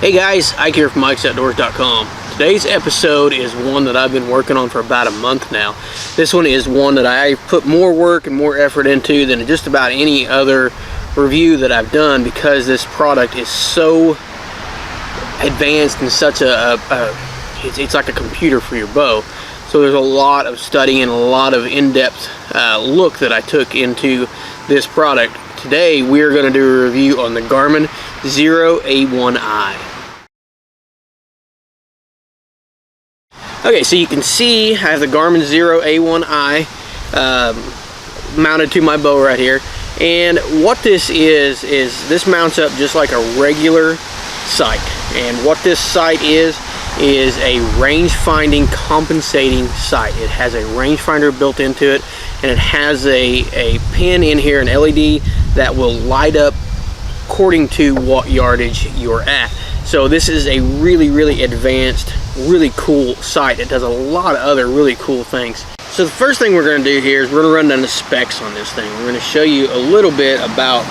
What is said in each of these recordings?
Hey guys, Ike here from Mike'sOutdoors.com. Today's episode is one that I've been working on for about a month now. This one is one that I put more work and more effort into than just about any other review that I've done, because this product is so advanced and such it's like a computer for your bow. So there's a lot of study and a lot of in-depth look that I took into this product. Today we're going to do a review on the Garmin Xero A1I. Okay, so you can see I have the Garmin Xero A1I mounted to my bow right here. And what this is this mounts up just like a regular sight. And what this sight is a range-finding compensating sight. It has a rangefinder built into it, and it has a pin in here, an LED, that will light up according to what yardage you're at. So this is a really advanced, really cool sight. It does a lot of other really cool things. So the first thing we're going to do here is we're going to run down the specs on this thing. We're going to show you a little bit about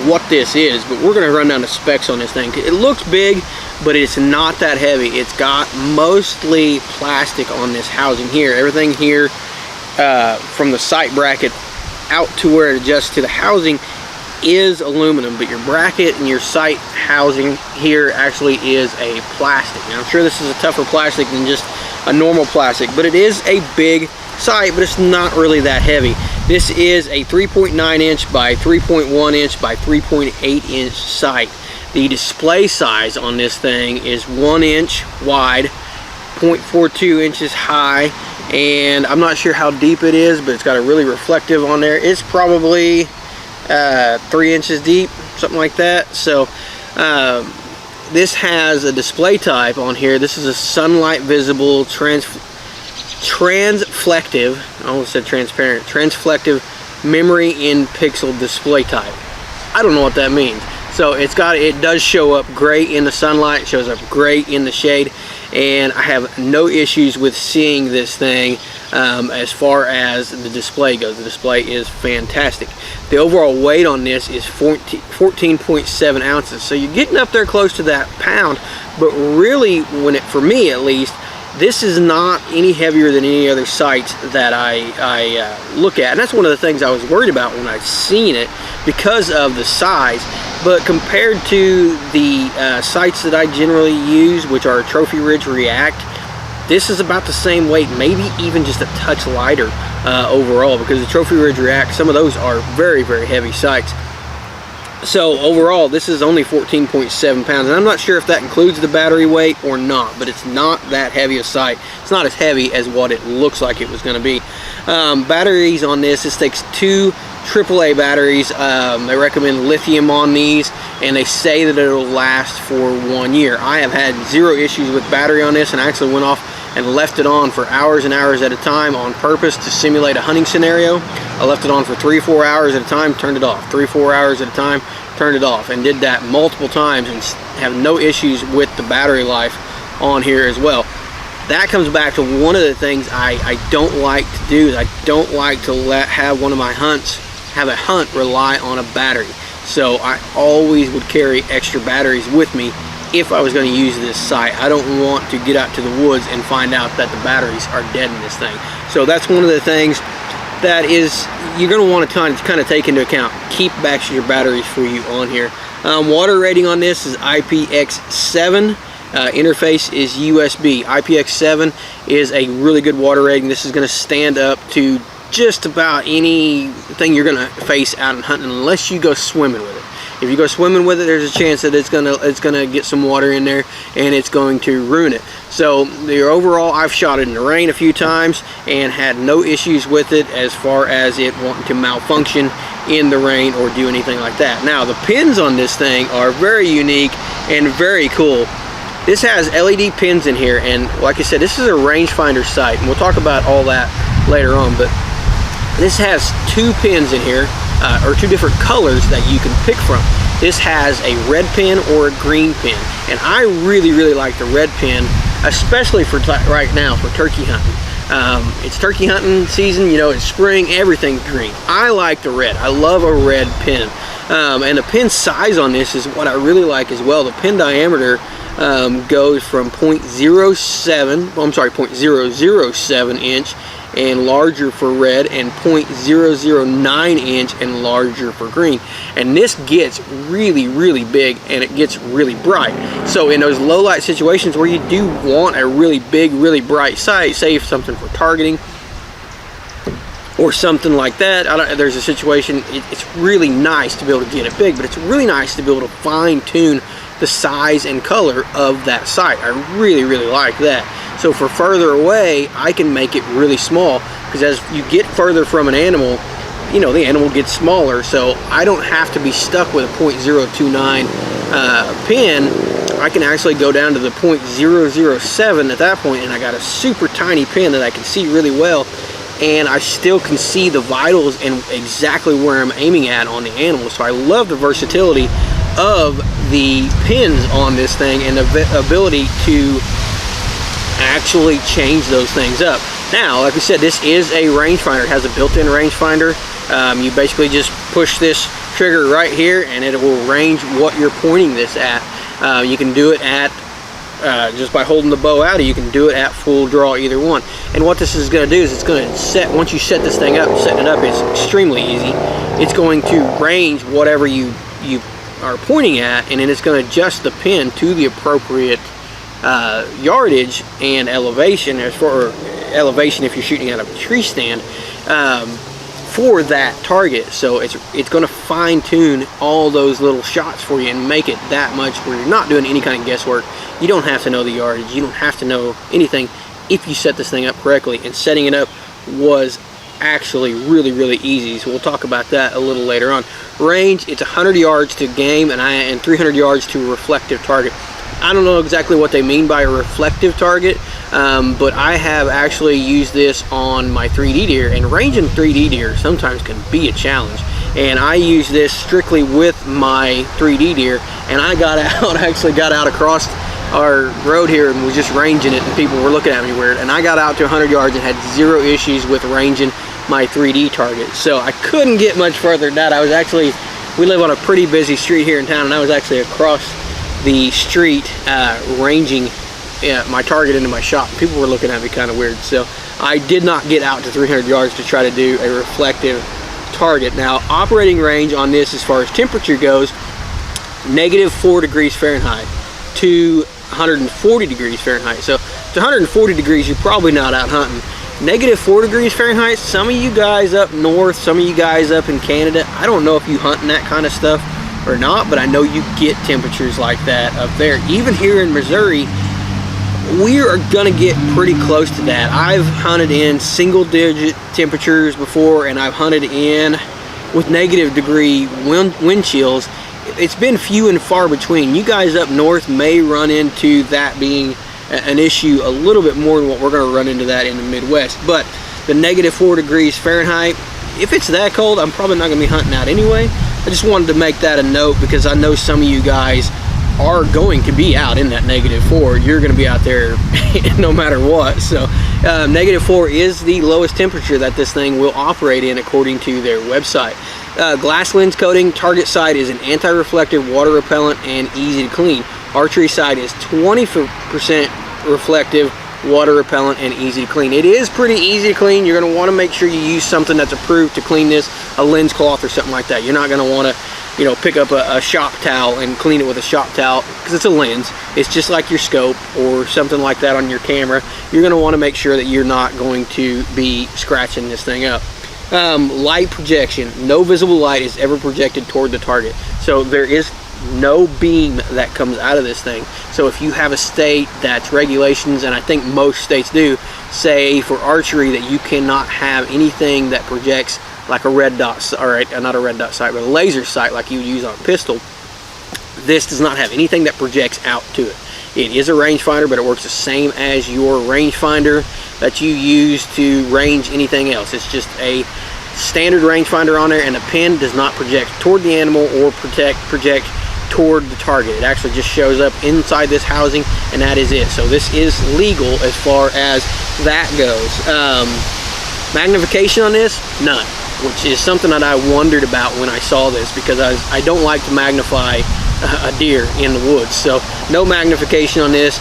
what this is, but we're going to run down the specs on this thing. It looks big, but it's not that heavy. It's got mostly plastic on this housing here. Everything here from the sight bracket out to where it adjusts to the housing is aluminum, but your bracket and your sight housing here actually is a plastic. Now I'm sure this is a tougher plastic than just a normal plastic, but it is a big sight, but it's not really that heavy. This is a 3.9 inch by 3.1 inch by 3.8 inch sight. The display size on this thing is 1 inch wide, 0.42 inches high, and I'm not sure how deep it is, but it's got a really reflective on there. It's probably 3 inches deep, something like that. So this has a display type on here. This is a sunlight visible transflective, I almost said transparent, transflective memory in pixel display type. I don't know what that means. So it does show up great in the sunlight, shows up great in the shade, and I have no issues with seeing this thing as far as the display goes. The display is fantastic. The overall weight on this is 14.7 ounces, so you're getting up there close to that pound, but really, for me at least, this is not any heavier than any other sights that I look at. And that's one of the things I was worried about when I seen it, because of the size. But compared to the sights that I generally use, which are Trophy Ridge React, this is about the same weight, maybe even just a touch lighter overall, because the Trophy Ridge React, some of those are very heavy sights. So overall, this is only 14.7 pounds, and I'm not sure if that includes the battery weight or not, but it's not that heavy a sight. It's not as heavy as what it looks like it was going to be. Batteries on this takes 2 AAA batteries. They recommend lithium on these, and they say that it'll last for 1 year. I have had 0 issues with battery on this, and I actually went off and left it on for hours and hours at a time on purpose to simulate a hunting scenario. I left it on for 3 or 4 hours at a time, turned it off. 3 or 4 hours at a time, turned it off, and did that multiple times and have no issues with the battery life on here as well. That comes back to one of the things I don't like to do. Is I don't like to have one of my hunts, have a hunt rely on a battery. So I always would carry extra batteries with me if I was going to use this sight. I don't want to get out to the woods and find out that the batteries are dead in this thing. So that's one of the things that you're going to want to kind of take into account. Keep extra batteries for you on here. Water rating on this is IPX7. Interface is USB. IPX7 is a really good water rating. This is going to stand up to just about anything you're going to face out and hunting, unless you go swimming with it. If you go swimming with it, there's a chance that it's gonna get some water in there and it's going to ruin it. So the overall, I've shot it in the rain a few times and had no issues with it as far as it wanting to malfunction in the rain or do anything like that. Now the pins on this thing are very unique and very cool. This has LED pins in here, and like I said, this is a rangefinder sight, and we'll talk about all that later on, but this has 2 pins in here, or 2 different colors that you can pick from. This has a red pin or a green pin, and I really like the red pin, especially for right now for turkey hunting. It's turkey hunting season, you know, it's spring, everything's green. I like the red. I love a red pin. And the pin size on this is what I really like as well. The pin diameter goes from 0.007 inch and larger for red, and 0.009 inch and larger for green. And this gets really big, and it gets really bright. So in those low light situations where you do want a really big, really bright sight, say if something for targeting or something like that, there's a situation, it's really nice to be able to get it big, but it's really nice to be able to fine tune the size and color of that sight. I really like that. So for further away, I can make it really small, because as you get further from an animal, you know, the animal gets smaller, so I don't have to be stuck with a 0.029 pin. I can actually go down to the 0.007 at that point, and I got a super tiny pin that I can see really well, and I still can see the vitals and exactly where I'm aiming at on the animal. So I love the versatility of the pins on this thing and the ability to actually change those things up. Now, like we said, this is a rangefinder. It has a built-in rangefinder. You basically just push this trigger right here, and it will range what you're pointing this at. You can do it at just by holding the bow out, or you can do it at full draw, either one. And what this is going to do is it's going to set, once you set this thing up, setting it up is extremely easy. It's going to range whatever you are pointing at, and then it's going to adjust the pin to the appropriate yardage and elevation, as for elevation if you're shooting out of a tree stand, for that target. So it's going to fine tune all those little shots for you and make it that much where you're not doing any kind of guesswork. You don't have to know the yardage, you don't have to know anything if you set this thing up correctly. And setting it up was actually really easy, so we'll talk about that a little later on. Range, it's 100 yards to game and 300 yards to a reflective target. I don't know exactly what they mean by a reflective target, but I have actually used this on my 3D deer, and ranging 3D deer sometimes can be a challenge. And I use this strictly with my 3D deer, and I got out, actually got out across our road here and was just ranging it, and people were looking at me weird, and I got out to 100 yards and had zero issues with ranging my 3D target. So I couldn't get much further than that. I was actually, we live on a pretty busy street here in town, and I was actually across the street ranging my target into my shop. People were looking at me kind of weird, so I did not get out to 300 yards to try to do a reflective target. Now, operating range on this as far as temperature goes, -4 degrees Fahrenheit to 140 degrees Fahrenheit. So to 140 degrees, you're probably not out hunting. -4 degrees Fahrenheit, some of you guys up north, some of you guys up in Canada, I don't know if you hunting that kind of stuff or not, but I know you get temperatures like that up there. Even here in Missouri, we are gonna get pretty close to that. I've hunted in single-digit temperatures before, and I've hunted in with -degree wind chills. It's been few and far between. You guys up north may run into that being an issue a little bit more than what we're going to run into that in the Midwest. But the -4 degrees Fahrenheit, if it's that cold, I'm probably not going to be hunting out anyway. I just wanted to make that a note, because I know some of you guys are going to be out in that -4. You're going to be out there no matter what. So -4 is the lowest temperature that this thing will operate in according to their website. Glass lens coating, target side is an anti-reflective, water repellent, and easy to clean. Archery side is 20% reflective, water repellent, and easy to clean. It is pretty easy to clean. You're going to want to make sure you use something that's approved to clean this, a lens cloth or something like that. You're not going to want to, you know, pick up a shop towel and clean it with a shop towel, because it's a lens. It's just like your scope or something like that on your camera. You're going to want to make sure that you're not going to be scratching this thing up. Light projection. No visible light is ever projected toward the target. So there is no beam that comes out of this thing. So if you have a state that's regulations, and I think most states do, say for archery that you cannot have anything that projects like a red dot, or not a red dot sight, but a laser sight like you would use on a pistol, this does not have anything that projects out to it. It is a rangefinder, but it works the same as your rangefinder that you use to range anything else. It's just a standard rangefinder on there, and the pin does not project toward the animal or project toward the target. It actually just shows up inside this housing, and that is it. So this is legal as far as that goes. Magnification on this, none, which is something that I wondered about when I saw this, because I don't like to magnify a deer in the woods. So no magnification on this.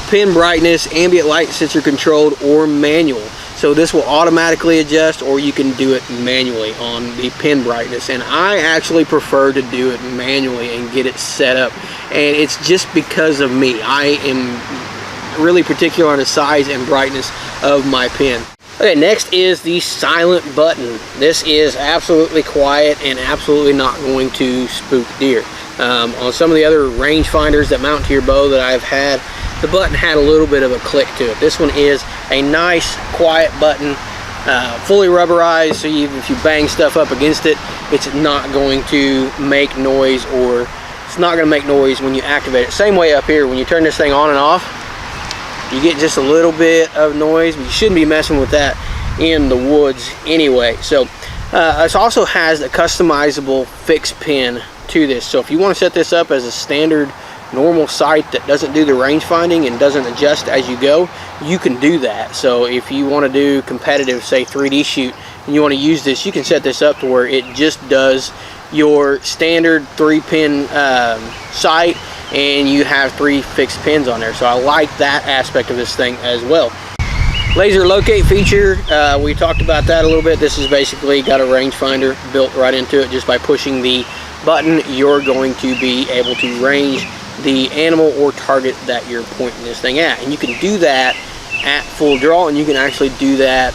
Pin brightness, ambient light sensor controlled or manual. So this will automatically adjust, or you can do it manually on the pin brightness. And I actually prefer to do it manually and get it set up. And it's just because of me. I am really particular on the size and brightness of my pin. Okay, next is the silent button. This is absolutely quiet and absolutely not going to spook deer. On some of the other rangefinders that mount to your bow that I've had, the button had a little bit of a click to it. This one is a nice, quiet button, fully rubberized, so even if you bang stuff up against it, it's not going to make noise, or it's not going to make noise when you activate it. Same way up here, when you turn this thing on and off, you get just a little bit of noise, but you shouldn't be messing with that in the woods anyway. So this also has a customizable fixed pin to this. So if you want to set this up as a standard normal sight that doesn't do the range finding and doesn't adjust as you go, you can do that. So if you want to do competitive, say 3D shoot, and you want to use this, you can set this up to where it just does your standard 3-pin sight, and you have 3 fixed pins on there. So I like that aspect of this thing as well. Laser locate feature, we talked about that a little bit. This is basically got a rangefinder built right into it. Just by pushing the button, you're going to be able to range the animal or target that you're pointing this thing at. And you can do that at full draw, and you can actually do that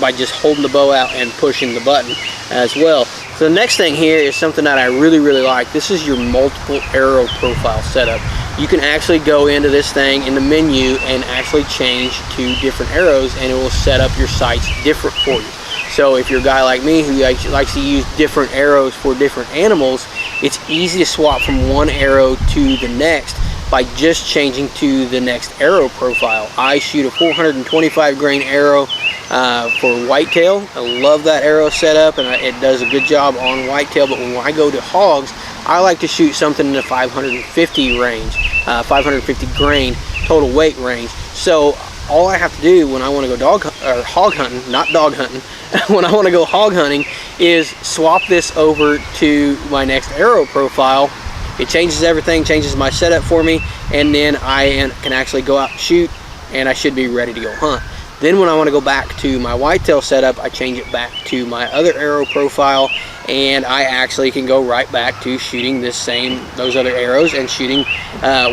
by just holding the bow out and pushing the button as well. So the next thing here is something that I really like. This is your multiple arrow profile setup. You can actually go into this thing in the menu and actually change to different arrows, and it will set up your sights different for you. So if you're a guy like me who likes to use different arrows for different animals, it's easy to swap from one arrow to the next by just changing to the next arrow profile. I shoot a 425 grain arrow for whitetail. I love that arrow setup, and it does a good job on whitetail. But when I go to hogs, I like to shoot something in the 550 range, 550 grain total weight range. So all I have to do when I want to go hog hunting, not dog hunting, when I want to go hog hunting, is swap this over to my next arrow profile. It changes everything, changes my setup for me, and then I can actually go out and shoot, and I should be ready to go hunt. Then when I want to go back to my whitetail setup, I change it back to my other arrow profile, and I actually can go right back to shooting those other arrows and shooting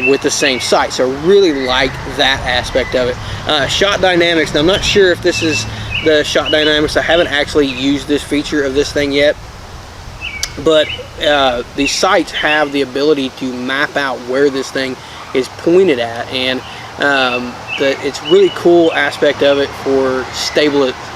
with the same sight. So I really like that aspect of it. Shot dynamics. Now I'm not sure if this is the shot dynamics. I haven't actually used this feature of this thing yet, but the sights have the ability to map out where this thing is pointed at, and it's really cool aspect of it for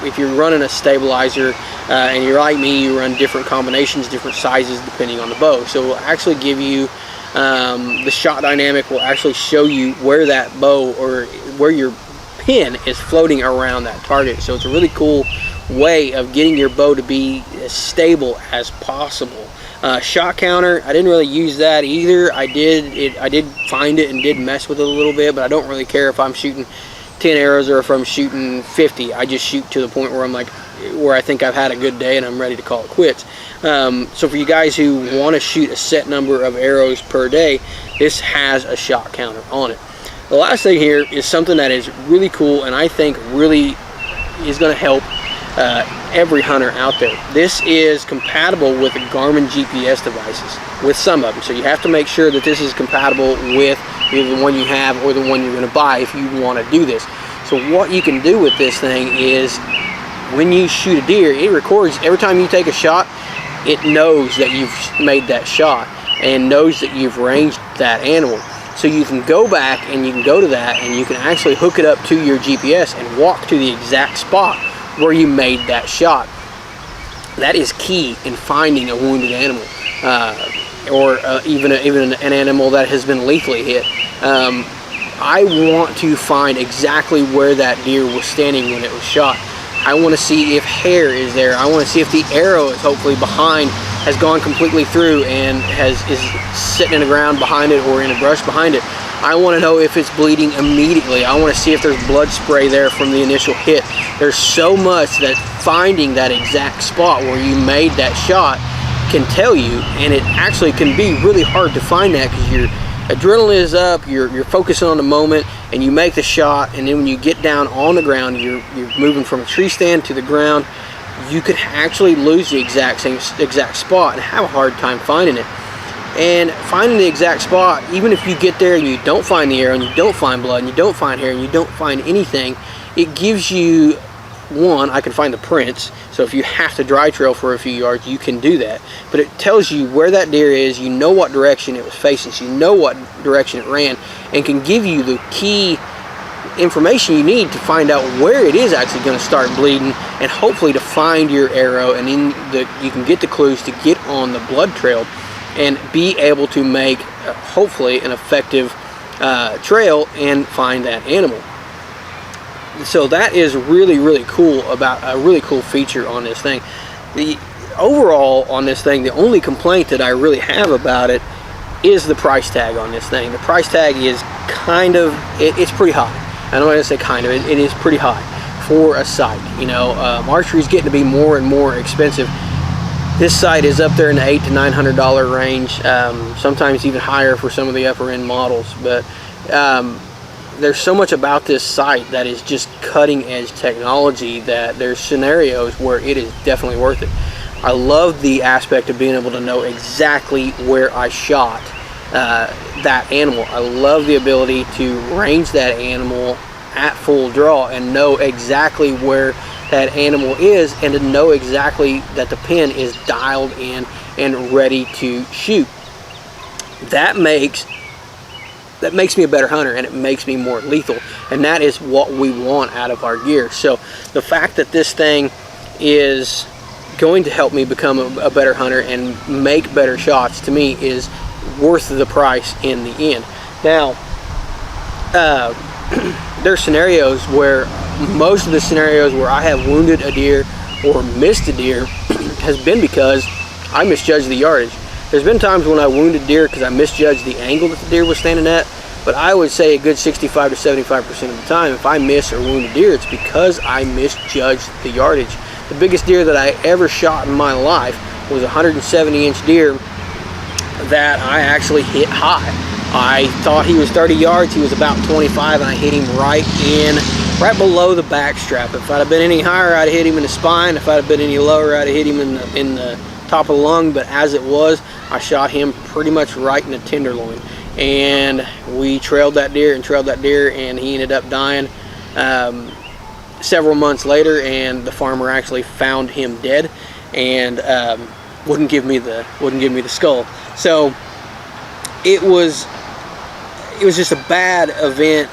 if you're running a stabilizer, and you're like me, you run different combinations, different sizes depending on the bow. So it will actually give you the shot dynamic will actually show you where that bow or where your pin is floating around that target. So it's a really cool way of getting your bow to be as stable as possible. Shot counter, I didn't really use that either. I did find it and did mess with it a little bit, but I don't really care if I'm shooting 10 arrows or if I'm shooting 50. I just shoot to the point where where I think I've had a good day and I'm ready to call it quits. So for you guys who want to shoot a set number of arrows per day, this has a shot counter on it. The last thing here is something that is really cool, and I think really is going to help every hunter out there. This is compatible with the Garmin GPS devices, with some of them. So you have to make sure that this is compatible with either the one you have or the one you're going to buy if you want to do this. So what you can do with this thing is, when you shoot a deer, it records every time you take a shot. It knows that you've made that shot and knows that you've ranged that animal. So you can go back and you can go to that, and you can actually hook it up to your GPS and walk to the exact spot where you made that shot. That is key in finding a wounded animal, or even an animal that has been lethally hit. I want to find exactly where that deer was standing when it was shot. I want to see if hair is there. I want to see if the arrow is hopefully behind, has gone completely through and is sitting in the ground behind it or in a brush behind it. I want to know if it's bleeding immediately. I want to see if there's blood spray there from the initial hit. There's so much that finding that exact spot where you made that shot can tell you, and it actually can be really hard to find that because your adrenaline is up, you're focusing on the moment, and you make the shot, and then when you get down on the ground, you're moving from a tree stand to the ground. You could actually lose the exact spot and have a hard time finding it. And finding the exact spot, even if you get there and you don't find the arrow and you don't find blood and you don't find hair and you don't find anything, it gives you, one, I can find the prints, so if you have to dry trail for a few yards, you can do that. But it tells you where that deer is, you know what direction it was facing, so you know what direction it ran, and can give you the key information you need to find out where it is actually going to start bleeding, and hopefully to find your arrow, and then you can get the clues to get on the blood trail and be able to make hopefully an effective trail and find that animal. So that is really, really cool, about a really cool feature on this thing. The overall on this thing, the only complaint that I really have about it is the price tag on this thing. The price tag is kind of, it's pretty high. I don't want to say kind of, it is pretty high for a sight. You know, archery is getting to be more and more expensive. This sight is up there in the $800 to $900 range, sometimes even higher for some of the upper end models. But there's so much about this sight that is just cutting edge technology that there's scenarios where it is definitely worth it. I love the aspect of being able to know exactly where I shot that animal. I love the ability to range that animal at full draw and know exactly where that animal is, and to know exactly that the pin is dialed in and ready to shoot. That makes me a better hunter, and it makes me more lethal, and that is what we want out of our gear. So the fact that this thing is going to help me become a better hunter and make better shots, to me, is worth the price in the end. Now, there are scenarios where, most of the scenarios where I have wounded a deer or missed a deer has been because I misjudged the yardage. There's been times when I wounded deer because I misjudged the angle that the deer was standing at, but I would say a good 65 to 75% of the time, if I miss or wound a deer, it's because I misjudged the yardage. The biggest deer that I ever shot in my life was a 170-inch deer that I actually hit high. I thought he was 30 yards, he was about 25, and I hit him right below the back strap. If I'd have been any higher, I'd have hit him in the spine. If I'd have been any lower, I'd have hit him in the top of the lung. But as it was, I shot him pretty much right in the tenderloin. And we trailed that deer, and he ended up dying several months later, and the farmer actually found him dead and wouldn't give me the skull. So it was just a bad event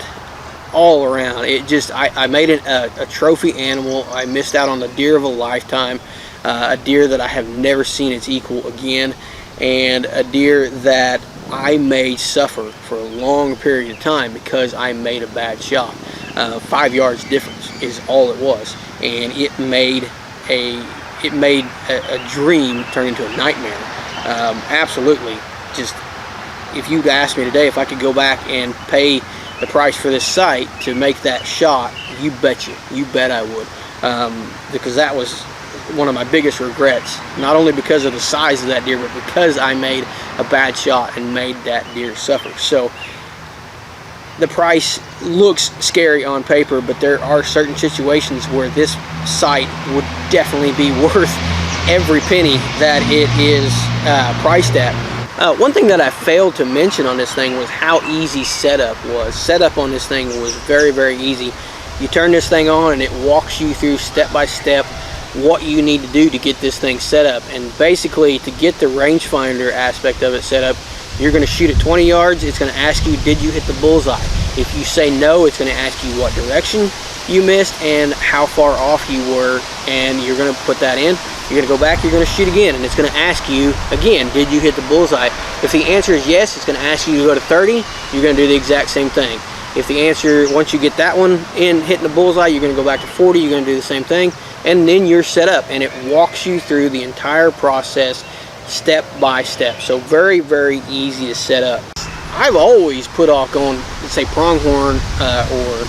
all around. It just, I made it a trophy animal. I missed out on the deer of a lifetime, a deer that I have never seen its equal again, and a deer that I made suffer for a long period of time because I made a bad shot. 5 yards difference is all it was, and it made a dream turn into a nightmare. Absolutely. Just, if you'd asked me today if I could go back and pay the price for this sight to make that shot, you bet I would, because that was one of my biggest regrets, not only because of the size of that deer, but because I made a bad shot and made that deer suffer. So the price looks scary on paper, but there are certain situations where this sight would definitely be worth every penny that it is priced at. One thing that I failed to mention on this thing was how easy setup was. Setup on this thing was very, very easy. You turn this thing on and it walks you through step by step what you need to do to get this thing set up. And basically, to get the rangefinder aspect of it set up, you're going to shoot at 20 yards. It's going to ask you, did you hit the bullseye? If you say no, it's going to ask you what direction you missed and how far off you were, and you're going to put that in. You're going to go back, you're going to shoot again, and it's going to ask you again, did you hit the bullseye? If the answer is yes, it's going to ask you to go to 30. You're going to do the exact same thing. If the answer, once you get that one in hitting the bullseye, you're going to go back to 40. You're going to do the same thing, and then you're set up, and it walks you through the entire process step by step. So very, very easy to set up. I've always put off going, let's say, pronghorn or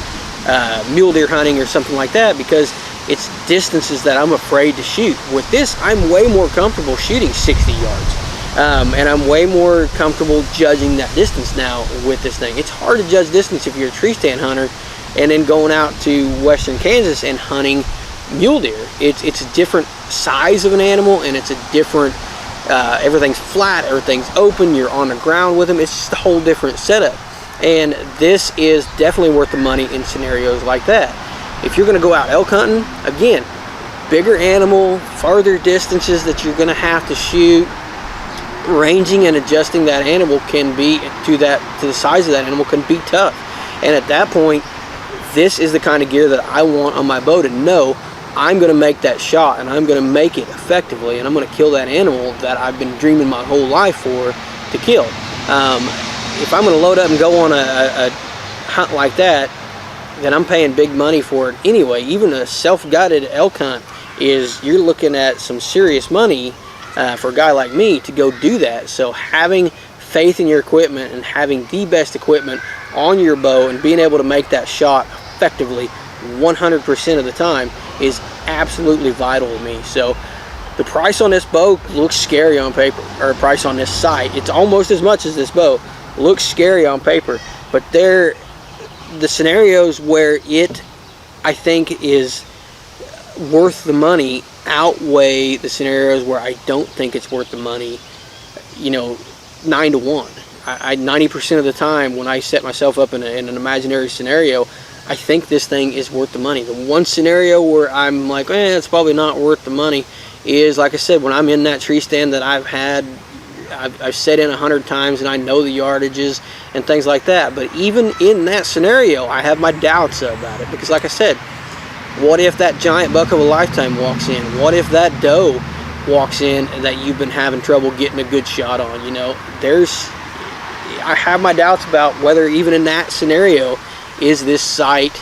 mule deer hunting or something like that, because it's distances that I'm afraid to shoot. With this, I'm way more comfortable shooting 60 yards. And I'm way more comfortable judging that distance now with this thing. It's hard to judge distance if you're a tree stand hunter and then going out to western Kansas and hunting mule deer. It's a different size of an animal, and it's a different, everything's flat, everything's open, you're on the ground with them. It's just a whole different setup. And this is definitely worth the money in scenarios like that. If you're going to go out elk hunting, again, bigger animal, farther distances that you're going to have to shoot, ranging and adjusting that animal can be to the size of that animal can be tough. And at that point, this is the kind of gear that I want on my bow to know I'm going to make that shot, and I'm going to make it effectively, and I'm going to kill that animal that I've been dreaming my whole life for to kill. If I'm going to load up and go on a hunt like that, then I'm paying big money for it anyway. Even a self-guided elk hunt you're looking at some serious money for a guy like me to go do that. So having faith in your equipment and having the best equipment on your bow and being able to make that shot effectively 100% of the time is absolutely vital to me. So the price on this bow looks scary on paper, or the price on this site, it's almost as much as this bow. Looks scary on paper, but the scenarios where it, I think, is worth the money outweigh the scenarios where I don't think it's worth the money, 9 to 1. 90% of the time when I set myself up in an imaginary scenario, I think this thing is worth the money. The one scenario where I'm like, it's probably not worth the money is, like I said, when I'm in that tree stand that I've set in 100 times and I know the yardages and things like that. But even in that scenario, I have my doubts about it, because like I said, what if that giant buck of a lifetime walks in? What if that doe walks in that you've been having trouble getting a good shot on? I have my doubts about whether even in that scenario, is this site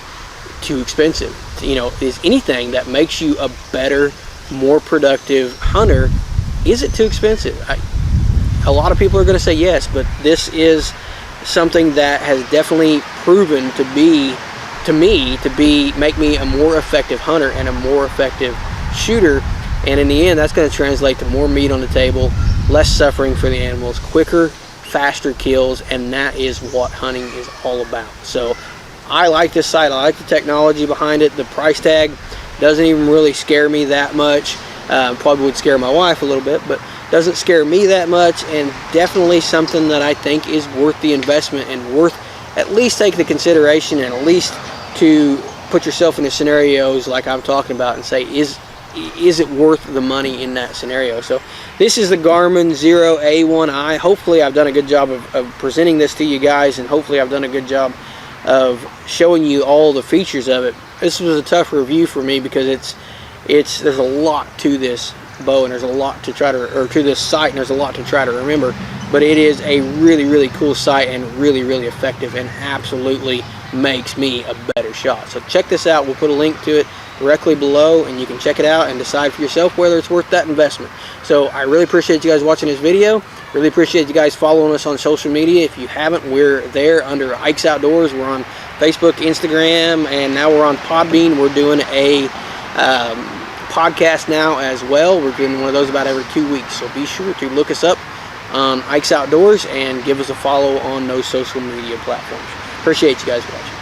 too expensive? Is anything that makes you a better, more productive hunter, is it too expensive? A lot of people are going to say yes, but this is something that has definitely proven to make me a more effective hunter and a more effective shooter. And in the end, that's going to translate to more meat on the table, less suffering for the animals, quicker, faster kills, and that is what hunting is all about. So I like this site. I like the technology behind it. The price tag doesn't even really scare me that much. Probably would scare my wife a little bit, but doesn't scare me that much, and definitely something that I think is worth the investment and worth at least take the consideration, and at least to put yourself in the scenarios like I'm talking about and say, is it worth the money in that scenario? So this is the Garmin Xero A1I. Hopefully I've done a good job of presenting this to you guys, and hopefully I've done a good job of showing you all the features of it. This was a tough review for me because there's a lot to this bow, and there's a lot to to this site, and there's a lot to try to remember, but it is a really, really cool site and really, really effective, and absolutely makes me a better shot. So check this out. We'll put a link to it directly below, and you can check it out and decide for yourself whether it's worth that investment. So I really appreciate you guys watching this video. Really appreciate you guys following us on social media. If you haven't, we're there under Ike's Outdoors. We're on Facebook, Instagram, and now we're on Podbean. We're doing a podcast now as well. We're doing one of those about every 2 weeks. So be sure to look us up on Ike's Outdoors and give us a follow on those social media platforms. Appreciate you guys watching.